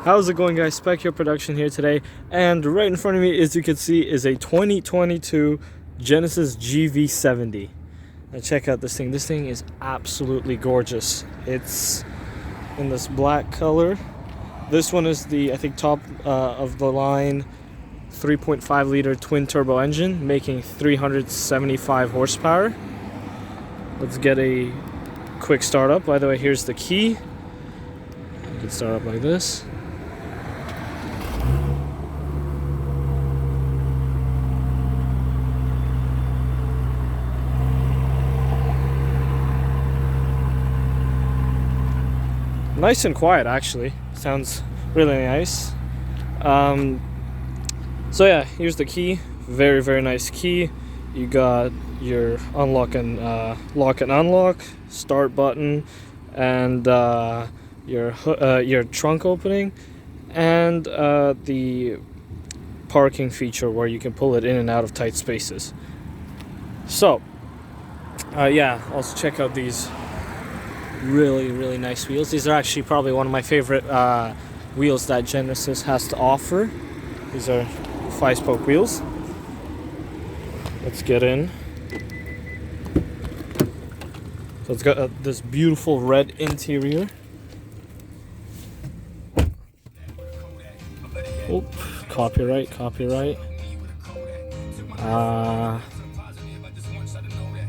How's it going, guys? Spec Your Production here today, and right in front of me, as you can see, is a 2022 Genesis GV70. Now check out this thing. This thing is absolutely gorgeous. It's in this black color. This one is the, I think, top of the line 3.5 liter twin turbo engine, making 375 horsepower. Let's get a quick start up. By the way, here's the key. You can start up like this. Nice and quiet, actually. Sounds really nice. So yeah, here's the key. Very, very nice key. You got your unlock and lock and unlock, start button, and your trunk opening, and the parking feature where you can pull it in and out of tight spaces. So yeah, also check out these really nice wheels. These are actually probably one of my favorite wheels that Genesis has to offer. These are 5-spoke wheels. Let's get in. So it's got this beautiful red interior. Oh, copyright.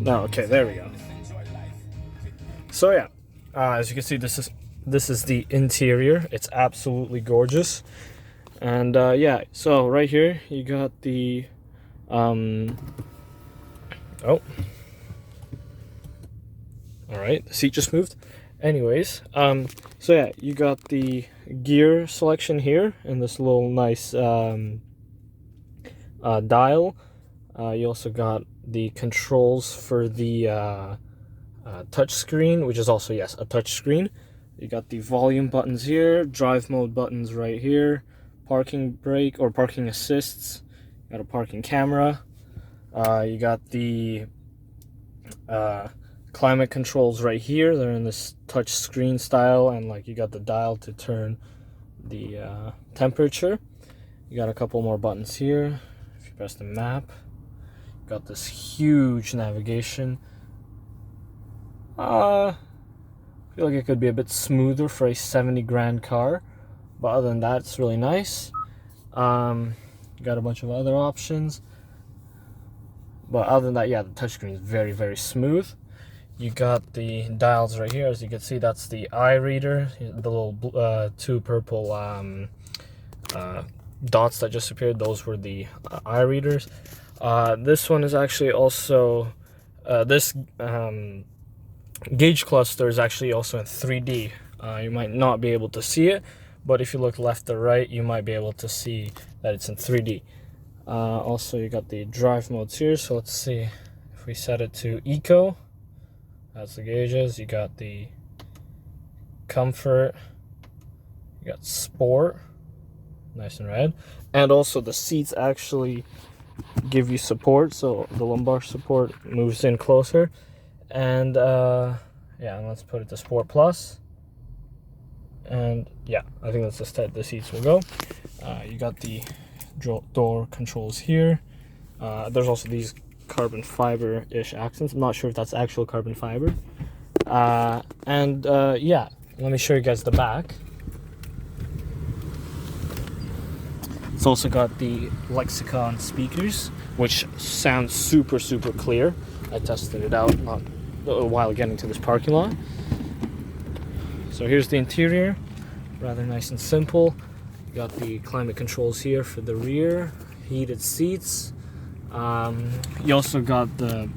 No, okay, there we go. So yeah, as you can see, this is the interior. It's absolutely gorgeous. And yeah, so right here you got the oh, all right, the seat just moved. Anyways, so yeah, you got the gear selection here in this little nice dial. You also got the controls for the touch screen, which is also, yes, a touch screen. You got the volume buttons here, drive mode buttons right here, parking brake or parking assists. You got a parking camera. You got the climate controls right here. They're in this touch screen style, and like you got the dial to turn the temperature. You got a couple more buttons here. If you press the map, you got this huge navigation. I feel like it could be a bit smoother for a 70 grand car, but other than that, it's really nice. You got a bunch of other options, but other than that, yeah, the touchscreen is very smooth. You got the dials right here. As you can see, that's the eye reader, the little two purple dots that just appeared. Those were the eye readers. This one is actually also this gauge cluster is actually also in 3D. You might not be able to see it, but if you look left or right, you might be able to see that it's in 3D. Also, you got the drive modes here. So let's see if we set it to Eco. That's the gauges. You got the comfort. You got sport, nice and red, and also the seats actually give you support. So the lumbar support moves in closer. And yeah, and let's put it to Sport Plus. And yeah, I think that's the state the seats will go. You got the door controls here. There's also these carbon fiber-ish accents. I'm not sure if that's actual carbon fiber. And yeah, let me show you guys the back. It's also got the Lexicon speakers, which sound super clear. I tested it out not a while getting to this parking lot. So here's the interior, rather nice and simple. You got the climate controls here for the rear, heated seats. You also got the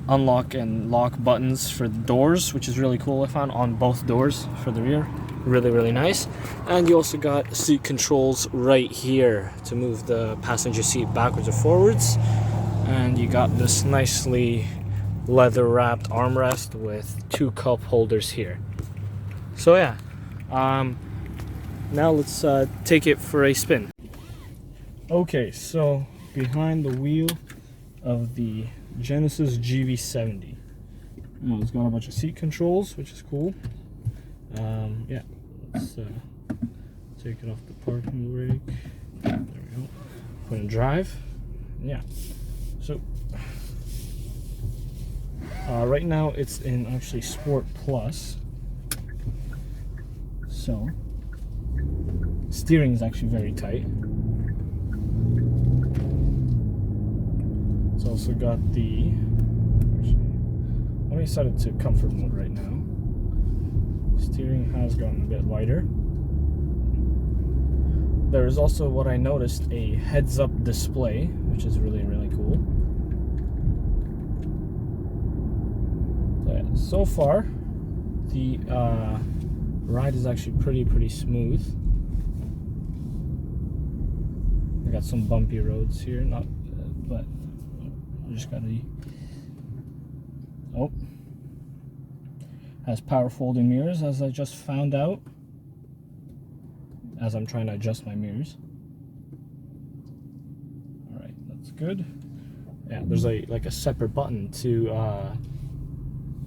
unlock and lock buttons for the doors, which is really cool. I found on both doors for the rear. Really nice. And you also got seat controls right here to move the passenger seat backwards or forwards. And you got this nicely leather wrapped armrest with 2 cup holders here. So yeah, now let's take it for a spin. Okay, so behind the wheel of the Genesis GV70, it's got a bunch of seat controls, which is cool. Yeah, let's Take it off the parking brake. There we go. Put in drive. Yeah. So right now it's in actually Sport Plus. So steering is actually very tight. It's also got the, actually, let me set it to comfort mode right now. Steering has gotten a bit lighter. There is also what I noticed, a heads-up display, which is really, really cool. So, yeah, so far, the ride is actually pretty smooth. I got some bumpy roads here, but I just got has power folding mirrors, as I just found out, as I'm trying to adjust my mirrors. All right, that's good. Yeah, there's like a separate button to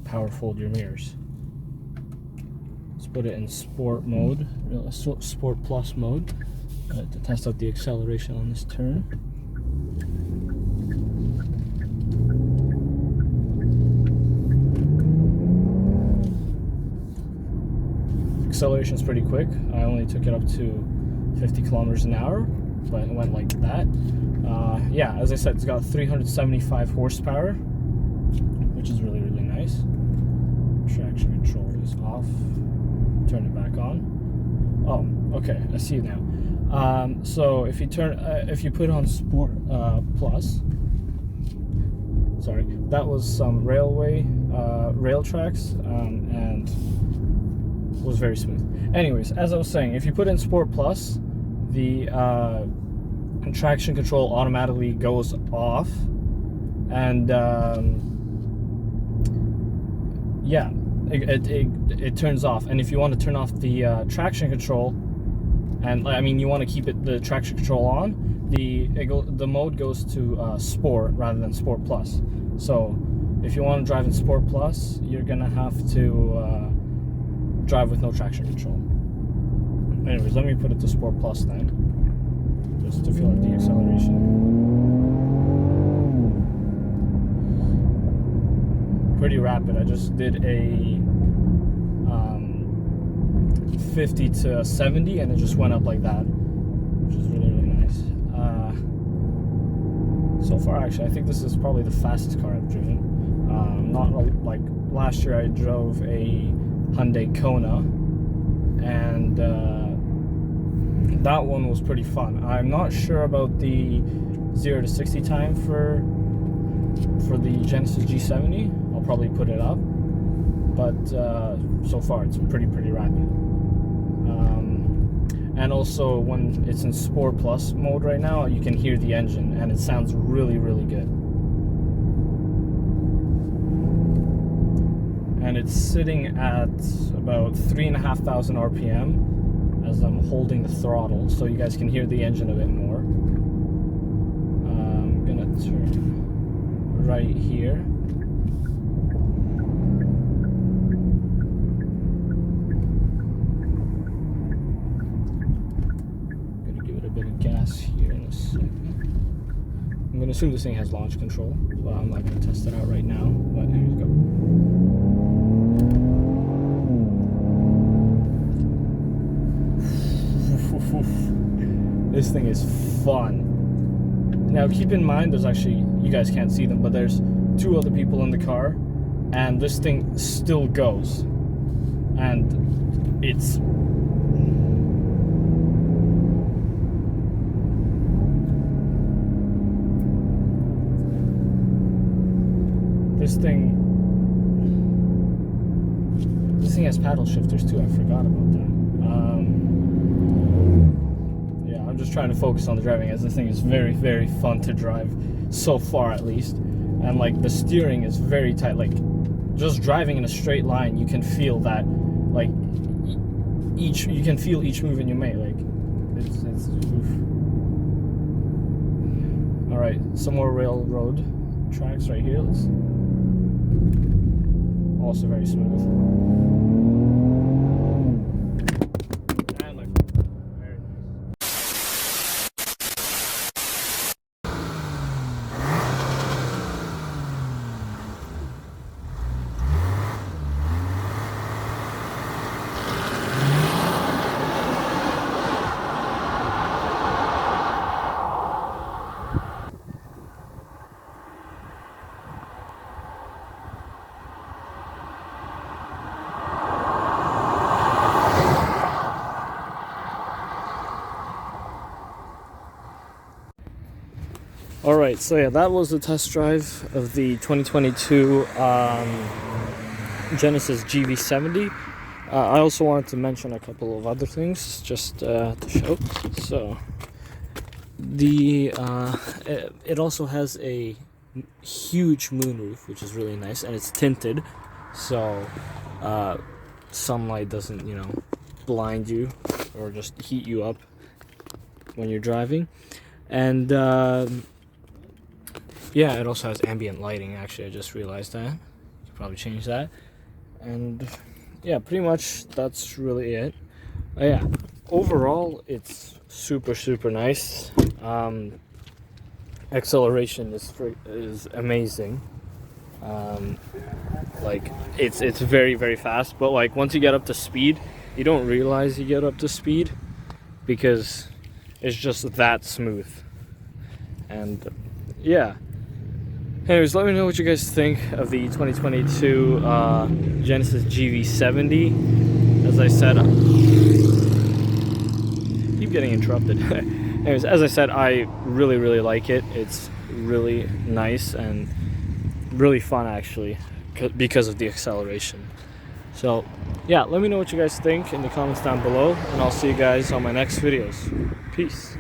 power fold your mirrors. Let's put it in sport mode, Sport Plus mode, to test out the acceleration on this turn. Acceleration is pretty quick. I only took it up to 50 kilometers an hour, but it went like that. Yeah, as I said, it's got 375 horsepower, which is really, really nice. Traction control is off. Turn it back on. Oh, okay, I see it now. So if you put on Sport Plus, sorry, that was some rail tracks, and was very smooth. Anyways, as I was saying, if you put in Sport Plus, the traction control automatically goes off, and yeah, it turns off. And if you want to turn off the traction control, and I mean you want to keep the traction control on, the mode goes to Sport rather than Sport Plus. So if you want to drive in Sport Plus, you're gonna have to drive with no traction control. Anyways, let me put it to Sport Plus then, just to feel like the acceleration. Pretty rapid. I just did a 50 to 70, and it just went up like that, which is really, really nice. So far, actually, I think this is probably the fastest car I've driven. Not like last year I drove a Hyundai Kona, and that one was pretty fun. I'm not sure about the 0 to 60 time for the Genesis G70. I'll probably put it up, but so far it's pretty rapid. And also when it's in Sport Plus mode right now, you can hear the engine, and it sounds really, really good. And it's sitting at about 3,500 RPM as I'm holding the throttle, so you guys can hear the engine a bit more. I'm gonna turn right here. I'm gonna give it a bit of gas here in a second. I'm gonna assume this thing has launch control, but I'm not gonna test it out right now. But here we go. This thing is fun. Now keep in mind, there's actually, you guys can't see them, but there's 2 other people in the car, and this thing still goes, and it's this thing has paddle shifters too. I forgot about that. I'm just trying to focus on the driving, as this thing is very fun to drive, so far at least. And like the steering is very tight. Like just driving in a straight line, you can feel that, like you can feel each movement you make. Like it's oof. All right, some more railroad tracks right here. Also very smooth. And like, there All right, so yeah, that was the test drive of the 2022 Genesis GV70. I also wanted to mention a couple of other things just to show. So it also has a huge moonroof, which is really nice, and it's tinted, so sunlight doesn't, blind you or just heat you up when you're driving. And yeah, it also has ambient lighting. Actually, I just realized that. Could probably change that. And yeah, pretty much that's really it. Yeah, overall it's super nice. Acceleration is amazing. Like it's very fast, but like once you get up to speed, you don't realize you get up to speed because it's just that smooth. And yeah. Anyways, let me know what you guys think of the 2022 Genesis GV70. As I said, keep getting interrupted. Anyways, as I said, I really like it. It's really nice and really fun, actually, because of the acceleration. So yeah, let me know what you guys think in the comments down below, and I'll see you guys on my next videos. Peace.